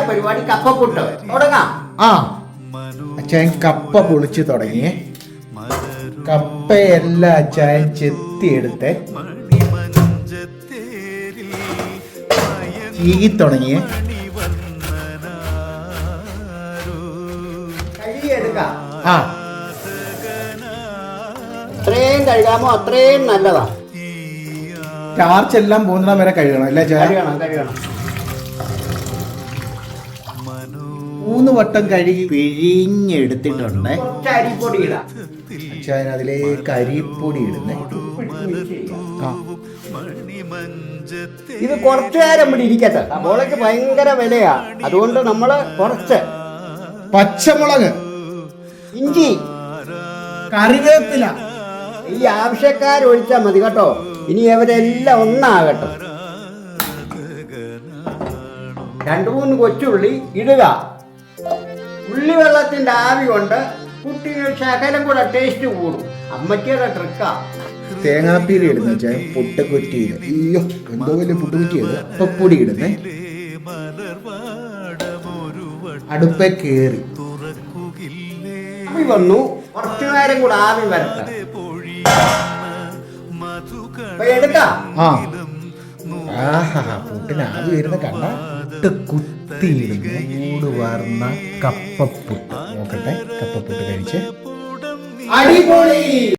പരിപാടി കപ്പപ്പുട്ട് തുടങ്ങാം. ആ അച്ഛൻ കപ്പ പൊളിച്ച് തുടങ്ങിയേ. കപ്പയെല്ലാം അച്ഛൻ ചെത്തിയെടുത്ത് ചീകി തുടങ്ങിയേ. കഴുകിയെടുക്കാം. ആ എത്രയും കഴുകാമോ അത്രയും നല്ലതാ. സ്റ്റാർച്ച് എല്ലാം പോകുന്ന വരെ കഴുകണം അല്ലേ അച്ഛാ? കഴിയണം. 3 വട്ടം കഴുകി പിഴിഞ്ഞെടുത്തിട്ടുണ്ട്. കുറച്ച് അരിപ്പൊടി ഇടാം. അച്ഛൻ അതിലേക്ക് അരിപ്പൊടി ഇടുന്നേ. ആ ഇത് കുറച്ചു നേരം ഇവിടെ ഇരിക്കട്ടെ. സബോളയ്ക്ക് ഭയങ്കര വിലയാ, അതുകൊണ്ട് നമ്മള് കുറച്ച് പച്ചമുളക്, ഇഞ്ചി, കറിവേപ്പില ഈ ആവശ്യക്കാരൊഴിച്ചാൽ മതി കേട്ടോ. ഇനി അവരെല്ലാം ഒന്നാകട്ടെ. 2-3 കൊച്ചുള്ളി ഇടുക. ഉള്ളി വെള്ളത്തിന്റെ ആവി കൊണ്ട് കുട്ടികൾ ശകലം കൂടെ ടേസ്റ്റ് കൂടും. അമ്മയ്ക്കത് ട്രിക്കാ. തേങ്ങാപ്പീരി ഇടുന്ന അച്ഛൻ പൊട്ടക്കുറ്റിയിൽ. അയ്യോ എന്തോ വലിയ പൊട്ടുകുറ്റിയത്. പൊടി ഇടുന്നേ. അടുപ്പേ കേറി ആവി വന്നു. കുറച്ചു നേരം കൂടെ ആവി വരട്ടെ. എടുക്കാം. പുട്ടിന് ആവി വരുന്ന കണ്ട കുത്തിയിടുന്നു. മൂട് വാർന്ന കപ്പപ്പുട്ട്. നോക്കട്ടെ, കപ്പപ്പുട്ട് കഴിച്ച് അടിപൊളി.